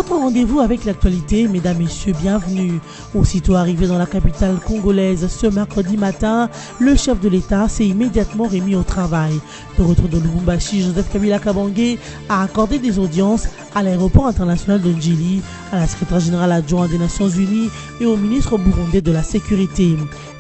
Votre rendez-vous avec l'actualité, mesdames, messieurs, bienvenue. Aussitôt arrivé dans la capitale congolaise ce mercredi matin, le chef de l'État s'est immédiatement remis au travail. De retour de Lubumbashi, Joseph Kabila Kabange a accordé des audiences à l'aéroport international de Njili, à la secrétaire générale adjointe des Nations Unies et au ministre burundais de la Sécurité.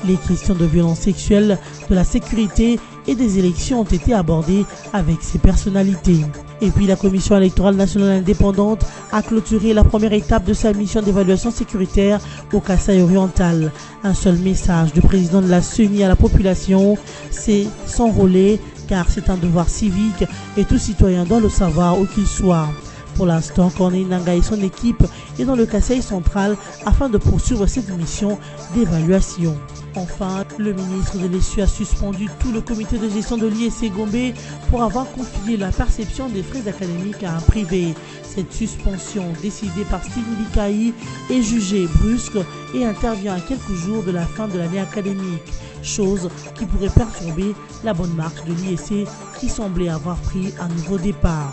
Les questions de violences sexuelles, de la sécurité et des élections ont été abordées avec ces personnalités. Et puis la Commission électorale nationale indépendante a clôturé la première étape de sa mission d'évaluation sécuritaire au Kasaï oriental. Un seul message du président de la CENI à la population, c'est s'enrôler car c'est un devoir civique et tout citoyen doit le savoir où qu'il soit. Pour l'instant, Corneille Nangaa et son équipe est dans le Kasaï central afin de poursuivre cette mission d'évaluation. Enfin, le ministre de l'Essu a suspendu tout le comité de gestion de l'IEC Gombe pour avoir confié la perception des frais académiques à un privé. Cette suspension, décidée par Steve Bikaï, est jugée brusque et intervient à quelques jours de la fin de l'année académique, chose qui pourrait perturber la bonne marche de l'IEC qui semblait avoir pris un nouveau départ.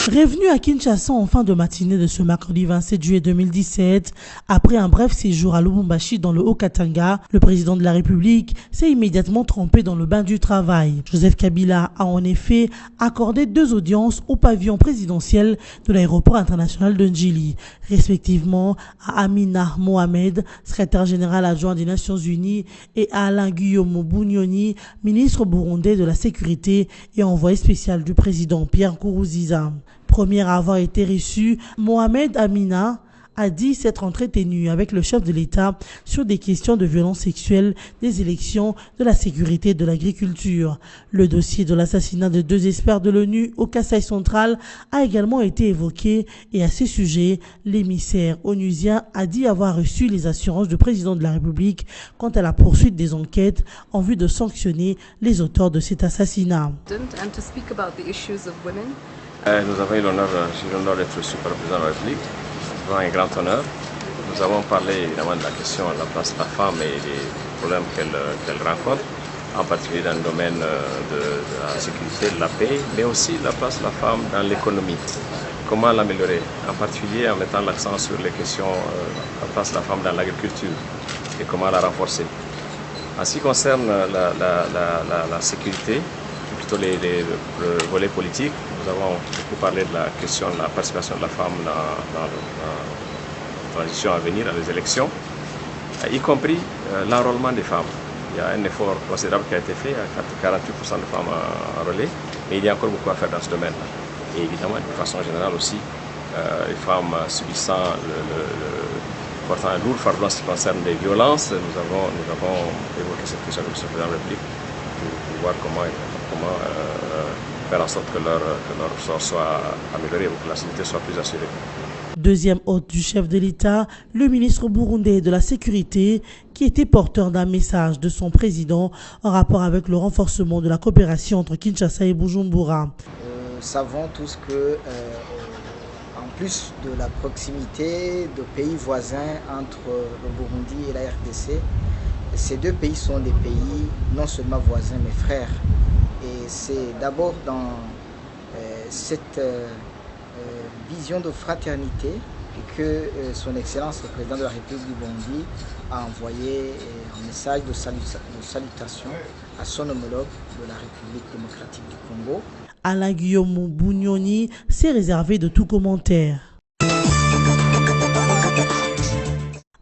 Revenu à Kinshasa en fin de matinée de ce mercredi 27 juillet 2017, après un bref séjour à Lubumbashi dans le Haut-Katanga, le président de la République s'est immédiatement trempé dans le bain du travail. Joseph Kabila a en effet accordé 2 audiences au pavillon présidentiel de l'aéroport international de Njili, respectivement à Amina Mohamed, secrétaire général adjoint des Nations Unies, et à Alain Guillaume Bunyoni, ministre burundais de la Sécurité et envoyé spécial du président Pierre Nkurunziza. Premier à avoir été reçu, Mohamed Amina a dit s'être entretenu avec le chef de l'État sur des questions de violence sexuelle, des élections, de la sécurité et de l'agriculture. Le dossier de l'assassinat de 2 experts de l'ONU au Kasaï central a également été évoqué et à ce sujet, l'émissaire onusien a dit avoir reçu les assurances du président de la République quant à la poursuite des enquêtes en vue de sanctionner les auteurs de cet assassinat. Nous avons eu l'honneur d'être reçus par le président de la République. C'est vraiment un grand honneur. Nous avons parlé évidemment de la question de la place de la femme et des problèmes qu'elle rencontre, en particulier dans le domaine de la sécurité, de la paix, mais aussi la place de la femme dans l'économie. Comment l'améliorer, en particulier en mettant l'accent sur les questions de la place de la femme dans l'agriculture et comment la renforcer. En ce qui concerne la sécurité, plutôt le volet politique, nous avons beaucoup parlé de la question de la participation de la femme dans la transition à venir, dans les élections, y compris l'enrôlement des femmes. Il y a un effort considérable qui a été fait, 48% de femmes enrôlées, mais il y a encore beaucoup à faire dans ce domaine-là. Et évidemment, de façon générale aussi, les femmes subissant portant un lourd fardeau en ce qui concerne les violences, nous avons évoqué cette question avec le président de la République pour voir comment faire en sorte que leur sort soit amélioré ou que la sécurité soit plus assurée. Deuxième hôte du chef de l'État, le ministre burundais de la Sécurité, qui était porteur d'un message de son président en rapport avec le renforcement de la coopération entre Kinshasa et Bujumbura. Nous savons tous que, en plus de la proximité de pays voisins entre le Burundi et la RDC, ces 2 pays sont des pays non seulement voisins mais frères. Et c'est d'abord dans cette vision de fraternité que son Excellence le Président de la République du Burundi a envoyé un message de salutation à son homologue de la République démocratique du Congo. Alain Guillaume Bunyoni s'est réservé de tout commentaire.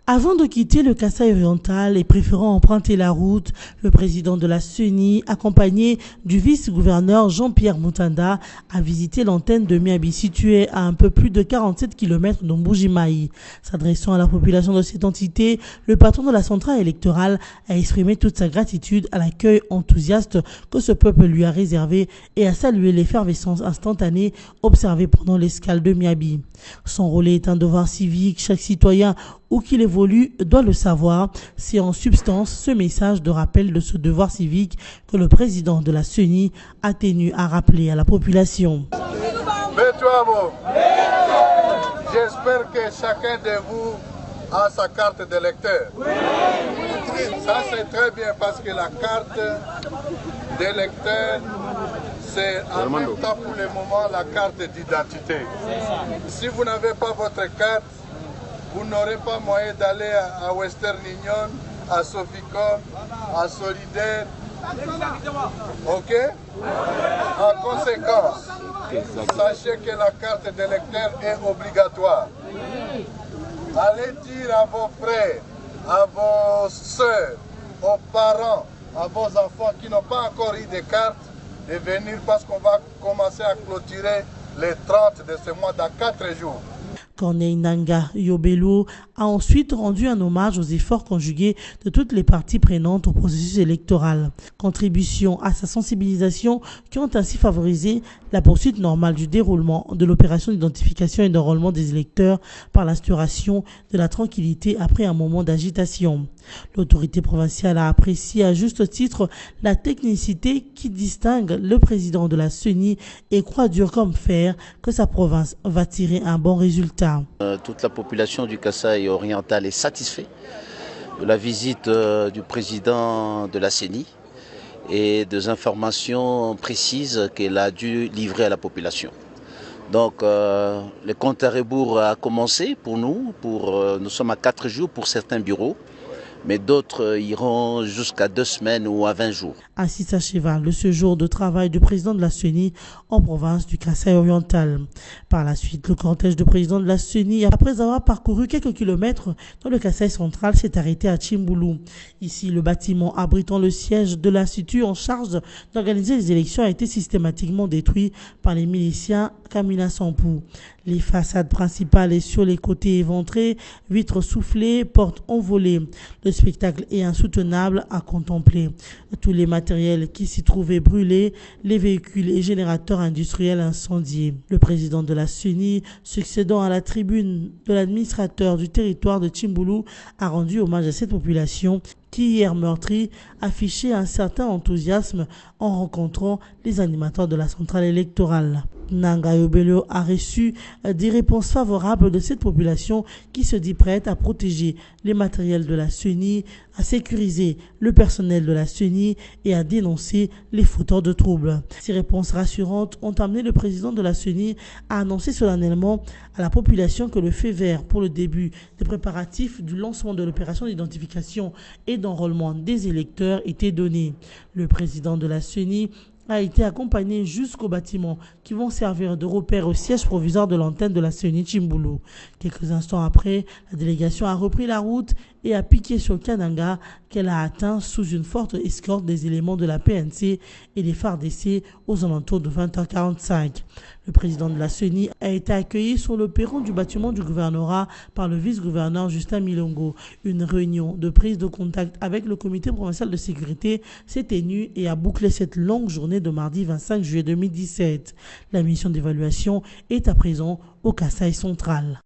Avant de quitter le Kasaï oriental et préférant emprunter la route, le président de la CENI, accompagné du vice-gouverneur Jean-Pierre Moutanda, a visité l'antenne de Miabi située à un peu plus de 47 km de Mbujimayi. S'adressant à la population de cette entité, le patron de la centrale électorale a exprimé toute sa gratitude à l'accueil enthousiaste que ce peuple lui a réservé et a salué l'effervescence instantanée observée pendant l'escale de Miabi. S'enrôler est un devoir civique, chaque citoyen où qu'il évolue doit le savoir. C'est en substance ce message de rappel de ce devoir civique que le président de la CENI a tenu à rappeler à la population. J'espère que chacun de vous a sa carte d'électeur. Ça c'est très bien parce que la carte d'électeur, c'est en même temps pour le moment la carte d'identité. Si vous n'avez pas votre carte, vous n'aurez pas moyen d'aller à Western Union, à Soficom, à Solidaire. Ok? En conséquence, sachez que la carte d'électeur est obligatoire. Allez dire à vos frères, à vos soeurs, aux parents, à vos enfants qui n'ont pas encore eu de carte, de venir parce qu'on va commencer à clôturer les 30 de ce mois dans 4 jours. Corneille Nangaa Yobelo a ensuite rendu un hommage aux efforts conjugués de toutes les parties prenantes au processus électoral. Contribution à sa sensibilisation qui ont ainsi favorisé la poursuite normale du déroulement de l'opération d'identification et d'enrôlement des électeurs par l'instauration de la tranquillité après un moment d'agitation. L'autorité provinciale a apprécié à juste titre la technicité qui distingue le président de la CENI et croit dur comme fer que sa province va tirer un bon résultat. Toute la population du Kasaï oriental est satisfaite de la visite du président de la CENI et des informations précises qu'elle a dû livrer à la population. Donc le compte à rebours a commencé pour nous. Nous sommes à 4 jours pour certains bureaux, mais d'autres iront jusqu'à 2 semaines ou à 20 jours. Assis à cheval le séjour de travail du président de la CENI en province du Kasaï oriental. Par la suite, le cortège du président de la CENI, après avoir parcouru quelques kilomètres dans le Kasaï central, s'est arrêté à Tchimboulou. Ici, le bâtiment abritant le siège de l'institut en charge d'organiser les élections a été systématiquement détruit par les miliciens Kamina Sampou. Les façades principales et sur les côtés éventrés, vitres soufflées, portes envolées. Le spectacle est insoutenable à contempler. Tous les matériels qui s'y trouvaient brûlés, les véhicules et générateurs industriels incendiés. Le président de la CENI, succédant à la tribune de l'administrateur du territoire de Tchimboulou, a rendu hommage à cette population qui, hier meurtrie, affichait un certain enthousiasme en rencontrant les animateurs de la centrale électorale. Nangaa Yobelo a reçu des réponses favorables de cette population qui se dit prête à protéger les matériels de la CENI, à sécuriser le personnel de la CENI et à dénoncer les fauteurs de troubles. Ces réponses rassurantes ont amené le président de la CENI à annoncer solennellement à la population que le feu vert pour le début des préparatifs du lancement de l'opération d'identification et d'enrôlement des électeurs était donné. Le président de la CENI a été accompagné jusqu'aux bâtiments qui vont servir de repère au siège provisoire de l'antenne de la CENI Tchimboulou. Quelques instants après, la délégation a repris la route et a piqué sur Kananga qu'elle a atteint sous une forte escorte des éléments de la PNC et des FARDC aux alentours de 20h45. Le président de la CENI a été accueilli sur le perron du bâtiment du gouvernorat par le vice-gouverneur Justin Milongo. Une réunion de prise de contact avec le comité provincial de sécurité s'est tenue et a bouclé cette longue journée de mardi 25 juillet 2017. La mission d'évaluation est à présent au Kasaï central.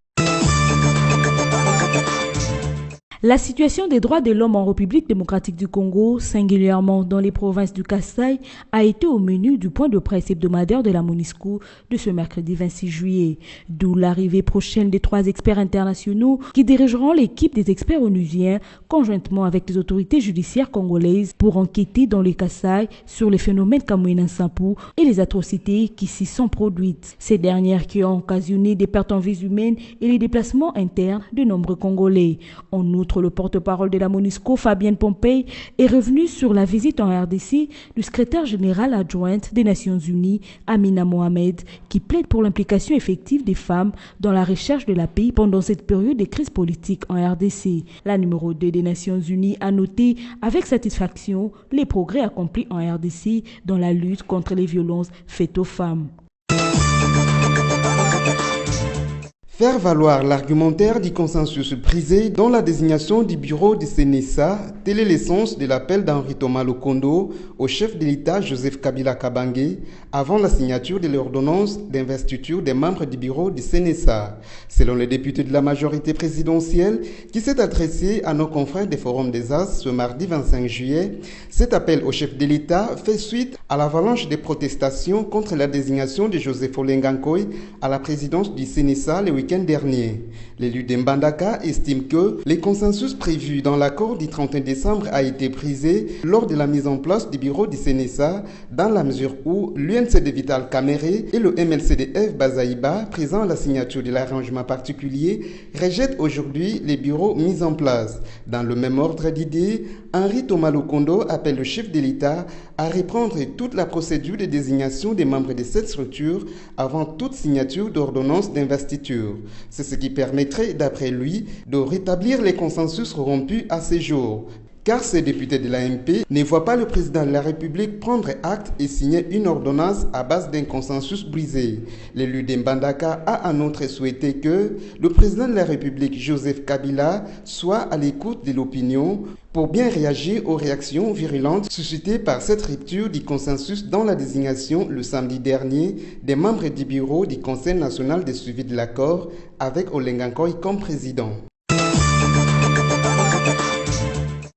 La situation des droits de l'homme en République démocratique du Congo, singulièrement dans les provinces du Kasaï, a été au menu du point de presse hebdomadaire de la MONUSCO de ce mercredi 26 juillet. D'où l'arrivée prochaine des 3 experts internationaux qui dirigeront l'équipe des experts onusiens conjointement avec les autorités judiciaires congolaises pour enquêter dans le Kasaï sur les phénomènes Kamwina Nsapu et les atrocités qui s'y sont produites. Ces dernières qui ont occasionné des pertes en vies humaines et les déplacements internes de nombreux Congolais. En outre, le porte-parole de la MONUSCO, Fabienne Pompey, est revenu sur la visite en RDC du secrétaire général adjointe des Nations Unies, Amina Mohamed, qui plaide pour l'implication effective des femmes dans la recherche de la paix pendant cette période de crise politique en RDC. La numéro 2 des Nations Unies a noté avec satisfaction les progrès accomplis en RDC dans la lutte contre les violences faites aux femmes. Faire valoir l'argumentaire du consensus brisé dans la désignation du bureau du CNSA, tel est l'essence de l'appel d'Henri Thomas Lokondo au chef de l'État Joseph Kabila Kabange avant la signature de l'ordonnance d'investiture des membres du bureau du CNSA. Selon les députés de la majorité présidentielle qui s'est adressé à nos confrères des forums des As ce mardi 25 juillet, cet appel au chef de l'État fait suite à l'avalanche des protestations contre la désignation de Joseph Olengankoy à la présidence du CNSA le week-end week-end dernier. L'élu d'Mbandaka estime que les consensus prévus dans l'accord du 31 décembre a été brisé lors de la mise en place du bureau du CNSA dans la mesure où l'UNCD Vital Caméré et le MLCDF Bazaïba, présent à la signature de l'arrangement particulier, rejettent aujourd'hui les bureaux mis en place. Dans le même ordre d'idées, Henri Thomas Lokondo appelle le chef de l'État à reprendre toute la procédure de désignation des membres de cette structure avant toute signature d'ordonnance d'investiture. C'est ce qui permettrait, d'après lui, de rétablir les consensus rompus à ce jour. Car ces députés de l'AMP ne voient pas le président de la République prendre acte et signer une ordonnance à base d'un consensus brisé. L'élu d'Mbandaka a en outre souhaité que le président de la République, Joseph Kabila, soit à l'écoute de l'opinion pour bien réagir aux réactions virulentes suscitées par cette rupture du consensus dans la désignation le samedi dernier des membres du bureau du Conseil national de suivi de l'accord avec Olengankoy comme président.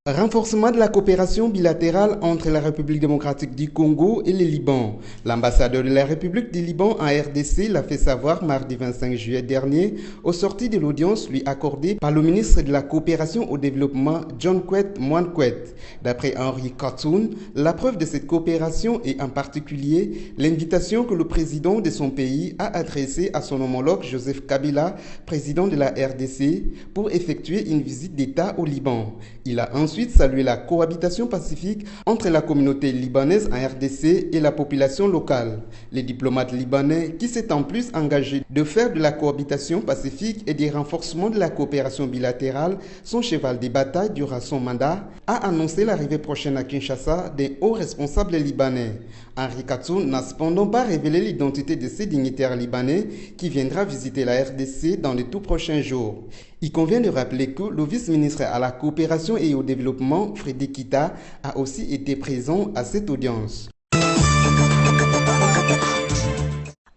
Renforcement de la coopération bilatérale entre la République démocratique du Congo et le Liban. L'ambassadeur de la République du Liban en RDC l'a fait savoir mardi 25 juillet dernier au sorti de l'audience lui accordée par le ministre de la Coopération au développement John Kwet Mwankwet. D'après Henri Katoun, la preuve de cette coopération est en particulier l'invitation que le président de son pays a adressée à son homologue Joseph Kabila, président de la RDC, pour effectuer une visite d'État au Liban. Il a ensuite salué la cohabitation pacifique entre la communauté libanaise en RDC et la population locale. Les diplomates libanais, qui s'est en plus engagé de faire de la cohabitation pacifique et du renforcement de la coopération bilatérale son cheval de bataille durant son mandat, a annoncé l'arrivée prochaine à Kinshasa d'un haut responsable libanais. Henri Katoun n'a cependant pas révélé l'identité de ces dignitaires libanais qui viendra visiter la RDC dans les tout prochains jours. Il convient de rappeler que le vice-ministre à la coopération et au développement, Frédéric Kita, a aussi été présent à cette audience.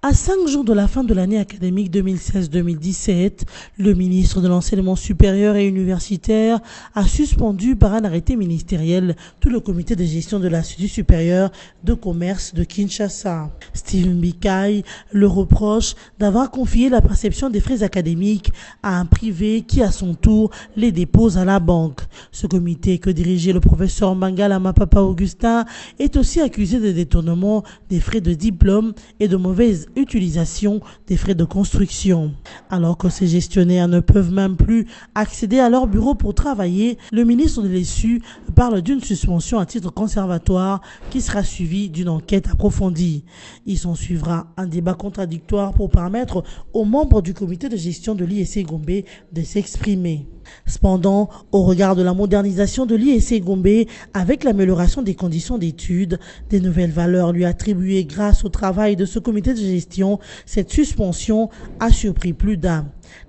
À 5 jours de la fin de l'année académique 2016-2017, le ministre de l'Enseignement supérieur et universitaire a suspendu par un arrêté ministériel tout le comité de gestion de l'Institut supérieur de commerce de Kinshasa. Steve Mbikai le reproche d'avoir confié la perception des frais académiques à un privé qui, à son tour, les dépose à la banque. Ce comité, que dirigeait le professeur Mangala Mapapa Augustin, est aussi accusé de détournement des frais de diplôme et de mauvaise utilisation des frais de construction. Alors que ces gestionnaires ne peuvent même plus accéder à leur bureau pour travailler, le ministre de l'ESU parle d'une suspension à titre conservatoire qui sera suivie d'une enquête approfondie. Il s'en suivra un débat contradictoire pour permettre aux membres du comité de gestion de l'IEC Gombe de s'exprimer. Cependant, au regard de la modernisation de l'IEC Gombe, avec l'amélioration des conditions d'études, des nouvelles valeurs lui attribuées grâce au travail de ce comité de gestion, cette suspension a surpris plus d'un.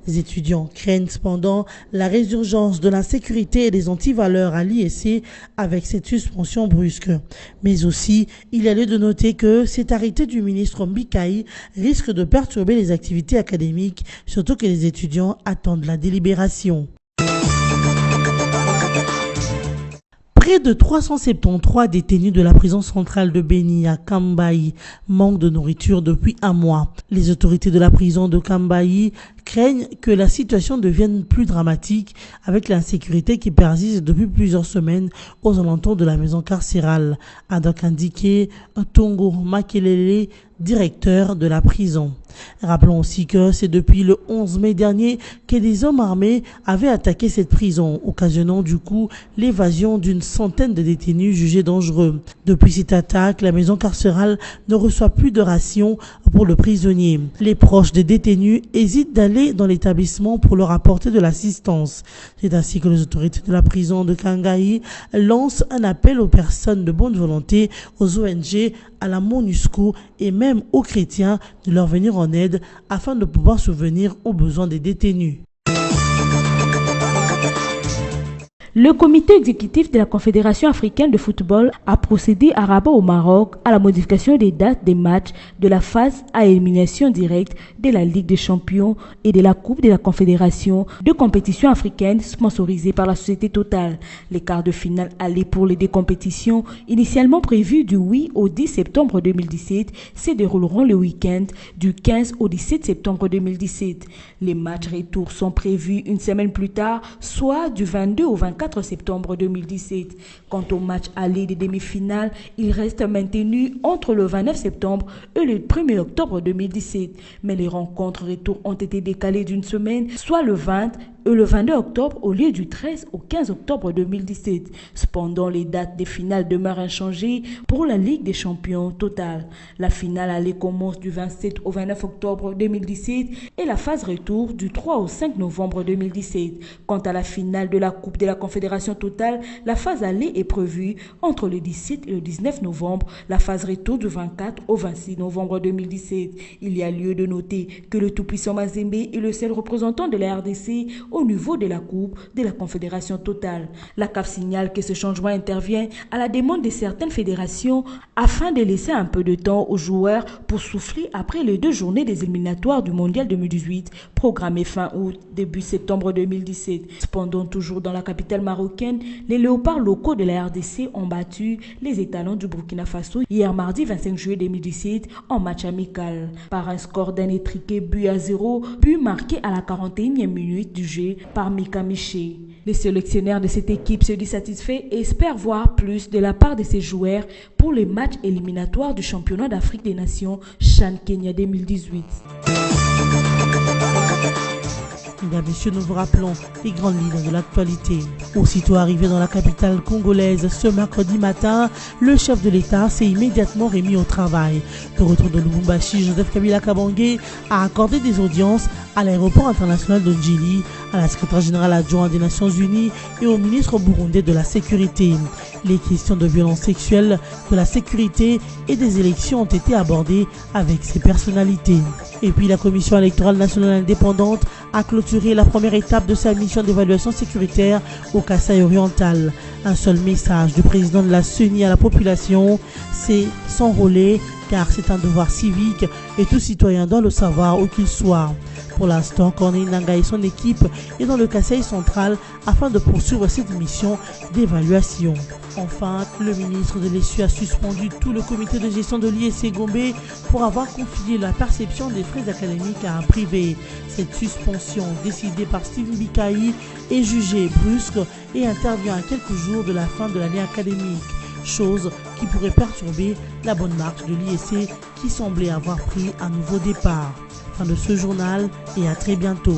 Les étudiants craignent cependant la résurgence de l'insécurité et des antivaleurs à l'IEC avec cette suspension brusque. Mais aussi, il y a lieu de noter que cet arrêté du ministre Mbikai risque de perturber les activités académiques, surtout que les étudiants attendent la délibération. Près de 373 détenus de la prison centrale de Beni à Kambayi manquent de nourriture depuis un mois. Les autorités de la prison de Kambayi craignent que la situation devienne plus dramatique avec l'insécurité qui persiste depuis plusieurs semaines aux alentours de la maison carcérale, a donc indiqué Tongo Makelele, directeur de la prison. Rappelons aussi que c'est depuis le 11 mai dernier que des hommes armés avaient attaqué cette prison, occasionnant du coup l'évasion d'une centaine de détenus jugés dangereux. Depuis cette attaque, la maison carcérale ne reçoit plus de rations pour le prisonnier. Les proches des détenus hésitent d'aller dans l'établissement pour leur apporter de l'assistance. C'est ainsi que les autorités de la prison de Kangayi lancent un appel aux personnes de bonne volonté, aux ONG, à la MONUSCO et même aux chrétiens de leur venir en aide afin de pouvoir subvenir aux besoins des détenus. Le comité exécutif de la Confédération africaine de football a procédé à Rabat au Maroc à la modification des dates des matchs de la phase à élimination directe de la Ligue des champions et de la Coupe de la Confédération de compétition africaine sponsorisée par la société Total. Les quarts de finale aller pour les deux compétitions, initialement prévues du 8 au 10 septembre 2017, se dérouleront le week-end du 15 au 17 septembre 2017. Les matchs retour sont prévus une semaine plus tard, soit du 22 au 24 septembre 2017. Quant au match aller des demi-finales, il reste maintenu entre le 29 septembre et le 1er octobre 2017. Mais les rencontres retour ont été décalées d'une semaine, soit le 20 et le 22 octobre au lieu du 13 au 15 octobre 2017. Cependant, les dates des finales demeurent inchangées pour la Ligue des champions Total. La finale aller commence du 27 au 29 octobre 2017 et la phase retour du 3 au 5 novembre 2017. Quant à la finale de la Coupe de la Confédération Total, la phase aller est prévue entre le 17 et le 19 novembre, la phase retour du 24 au 26 novembre 2017. Il y a lieu de noter que le tout-puissant Mazembe est le seul représentant de la RDC au niveau de la Coupe de la Confédération Totale. La CAF signale que ce changement intervient à la demande de certaines fédérations afin de laisser un peu de temps aux joueurs pour souffler après les 2 journées des éliminatoires du Mondial 2018 programmées fin août, début septembre 2017. Cependant, toujours dans la capitale marocaine, les léopards locaux de la RDC ont battu les étalons du Burkina Faso hier mardi 25 juillet 2017 en match amical par un score d'un étriqué but à 0, but marqué à la 41e minute du jeu par Mika Miché. Les sélectionneurs de cette équipe se disent satisfaits et espèrent voir plus de la part de ses joueurs pour les matchs éliminatoires du championnat d'Afrique des Nations CHAN Kenya 2018. Mesdames, Messieurs, nous vous rappelons les grandes lignes de l'actualité. Aussitôt arrivé dans la capitale congolaise ce mercredi matin, le chef de l'État s'est immédiatement remis au travail. De retour de Lubumbashi, Joseph Kabila Kabange a accordé des audiences à l'aéroport international de Njili, à la secrétaire générale adjointe des Nations Unies et au ministre burundais de la Sécurité. Les questions de violences sexuelles, de la sécurité et des élections ont été abordées avec ces personnalités. Et puis la Commission électorale nationale indépendante a clôturé la première étape de sa mission d'évaluation sécuritaire au Kasaï oriental. Un seul message du président de la CENI à la population, c'est s'enrôler car c'est un devoir civique et tout citoyen doit le savoir où qu'il soit. Pour l'instant, Corneille Nangaa et son équipe est dans le Kasaï central afin de poursuivre cette mission d'évaluation. Enfin, le ministre de l'Essu a suspendu tout le comité de gestion de l'ISC Gombe pour avoir confié la perception des frais académiques à un privé. Cette suspension, décidée par Steve Bikaï, est jugée brusque et intervient à quelques jours de la fin de l'année académique. Chose qui pourrait perturber la bonne marche de l'ISC qui semblait avoir pris un nouveau départ. Fin de ce journal et à très bientôt.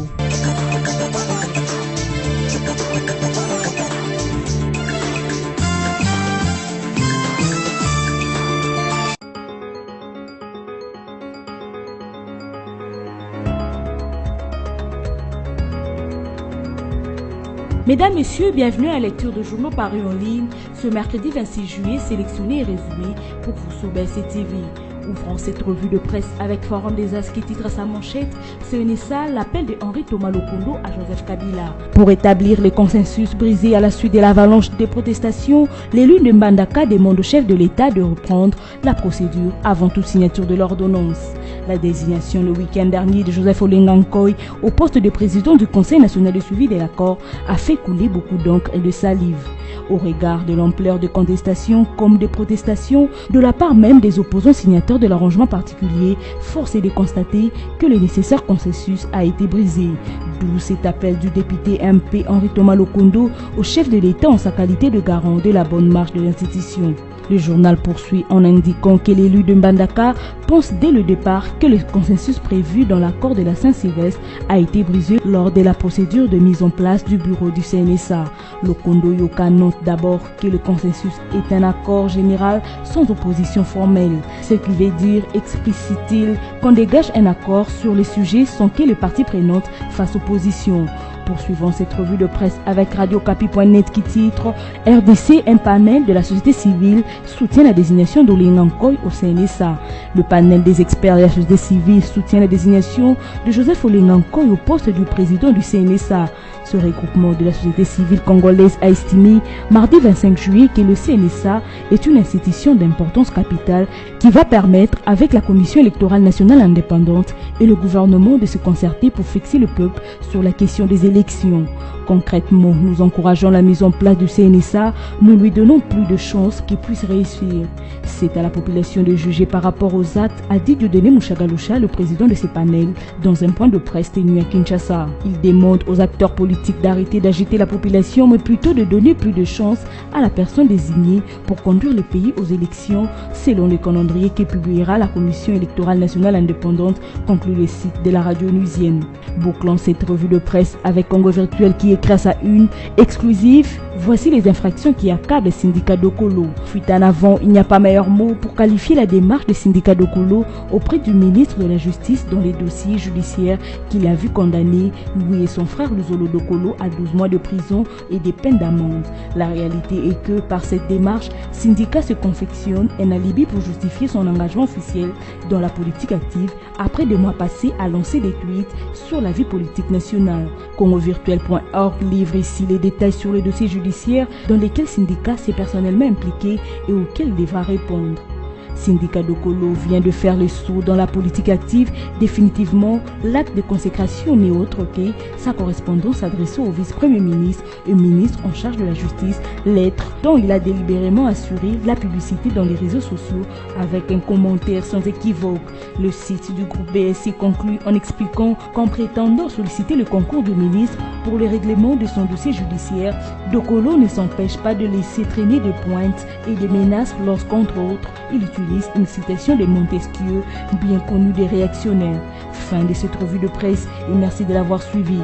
Mesdames, Messieurs, bienvenue à la lecture de journaux parus en ligne ce mercredi 26 juillet, sélectionnés et résumés pour vous sur BC TV. Ouvrons cette revue de presse avec Forum des As qui titre à sa manchette « CNSA, l'appel de Henri Thomas Lokondo à Joseph Kabila ». Pour établir les consensus brisés à la suite de l'avalanche des protestations, l'élu de Mbandaka demande au chef de l'État de reprendre la procédure avant toute signature de l'ordonnance. La désignation le week-end dernier de Joseph Olenga Nkoy au poste de président du Conseil national de suivi de l'accord a fait couler beaucoup d'encre et de salive. Au regard de l'ampleur des contestations comme des protestations de la part même des opposants signataires de l'arrangement particulier, force est de constater que le nécessaire consensus a été brisé. D'où cet appel du député MP Henri Thomas Lokondo au chef de l'État en sa qualité de garant de la bonne marche de l'institution. Le journal poursuit en indiquant que l'élu de Mbandaka pense dès le départ que le consensus prévu dans l'accord de la Saint-Sylvestre a été brisé lors de la procédure de mise en place du bureau du CNSA. Lokondo Yoka note d'abord que le consensus est un accord général sans opposition formelle. Ce qui veut dire, explicite-t-il, qu'on dégage un accord sur les sujets sans que les parties prenantes fassent opposition. Poursuivons cette revue de presse avec radiocapi.net qui titre « RDC, un panel de la société civile soutient la désignation d'Olenga Nkoy au CNSA ». Le panel des experts de la société civile soutient la désignation de Joseph Olenga Nkoy au poste du président du CNSA. Ce regroupement de la société civile congolaise a estimé mardi 25 juillet que le CNSA est une institution d'importance capitale qui va permettre, avec la Commission électorale nationale indépendante et le gouvernement, de se concerter pour fixer le peuple sur la question des élections. Concrètement, nous encourageons la mise en place du CNSA, nous lui donnons plus de chances qu'il puisse réussir. C'est à la population de juger par rapport aux actes, a dit Dieudonné Mouchagaloucha, le président de ces panels, dans un point de presse tenu à Kinshasa. Il demande aux acteurs politiques d'arrêter d'agiter la population, mais plutôt de donner plus de chances à la personne désignée pour conduire le pays aux élections, selon le calendrier que publiera la Commission électorale nationale indépendante, conclut le site de la radio onusienne. Bouclant cette revue de presse avec Congo Virtuel qui écrit à sa une exclusive, voici les infractions qui accablent les syndicats d'Okolo. Fuite en avant, il n'y a pas meilleur mot pour qualifier la démarche des syndicats d'Okolo auprès du ministre de la Justice dans les dossiers judiciaires qu'il a vu condamner lui et son frère Luzolo d'Okolo à 12 mois de prison et des peines d'amende. La réalité est que par cette démarche, syndicat se confectionne un alibi pour justifier son engagement officiel dans la politique active après des mois passés à lancer des tweets sur la vie politique nationale. CongoVirtuel.org livre ici les détails sur les dossiers judiciaires dans lesquels syndicat s'est personnellement impliqué et auxquels il devra répondre. Syndicat d'Okolo vient de faire le saut dans la politique active, définitivement l'acte de consécration n'est autre que sa correspondance adressée au vice-premier ministre et ministre en charge de la justice, lettre dont il a délibérément assuré la publicité dans les réseaux sociaux avec un commentaire sans équivoque. Le site du groupe BSC conclut en expliquant qu'en prétendant solliciter le concours du ministre pour le règlement de son dossier judiciaire, d'Okolo ne s'empêche pas de laisser traîner des pointes et des menaces lorsqu'entre autres, il utilise une citation de Montesquieu, bien connu des réactionnaires. Fin de cette revue de presse et merci de l'avoir suivi.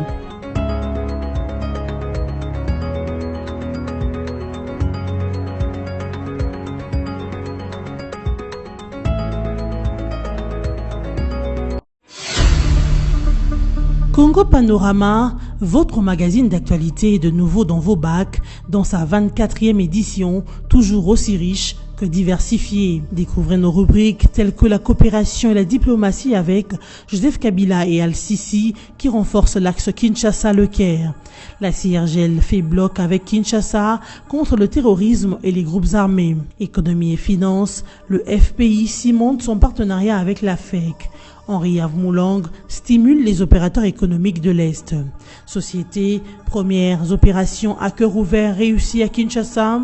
Congo Panorama, votre magazine d'actualité est de nouveau dans vos bacs, dans sa 24e édition, toujours aussi riche que diversifiée. Découvrez nos rubriques telles que la coopération et la diplomatie avec Joseph Kabila et Al-Sisi qui renforcent l'axe Kinshasa-Le Caire. La CIRGL fait bloc avec Kinshasa contre le terrorisme et les groupes armés. Économie et finances, le FPI cimente son partenariat avec la FEC. Henri Avmoulang stimule les opérateurs économiques de l'Est. Société, premières opérations à cœur ouvert réussies à Kinshasa.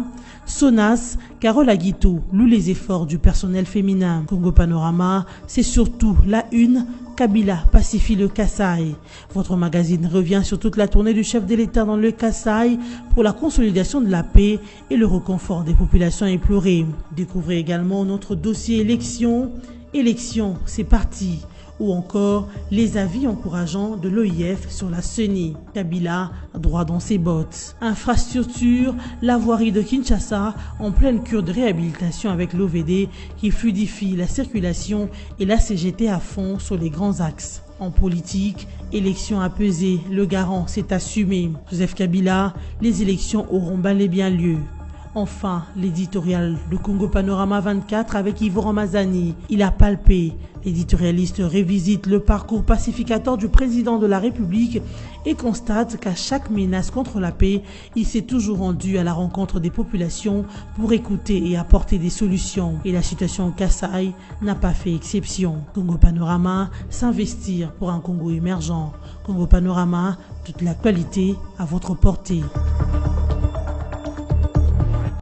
Sonas, Carole Aguito loue les efforts du personnel féminin. Congo Panorama, c'est surtout la une. Kabila pacifie le Kasaï. Votre magazine revient sur toute la tournée du chef de l'État dans le Kasaï pour la consolidation de la paix et le reconfort des populations éplorées. Découvrez également notre dossier élections. Élections, c'est parti. Ou encore les avis encourageants de l'OIF sur la CENI. Kabila, droit dans ses bottes. Infrastructure, la voirie de Kinshasa en pleine cure de réhabilitation avec l'OVD qui fluidifie la circulation et la CGT à fond sur les grands axes. En politique, élections apaisées, le garant s'est assumé. Joseph Kabila, les élections auront bel et bien lieu. Enfin, l'éditorial de Congo Panorama 24 avec Yvo Ramazani. Il a palpé. L'éditorialiste revisite le parcours pacificateur du président de la République et constate qu'à chaque menace contre la paix, il s'est toujours rendu à la rencontre des populations pour écouter et apporter des solutions. Et la situation au Kasaï n'a pas fait exception. Congo Panorama, s'investir pour un Congo émergent. Congo Panorama, toute l'actualité à votre portée.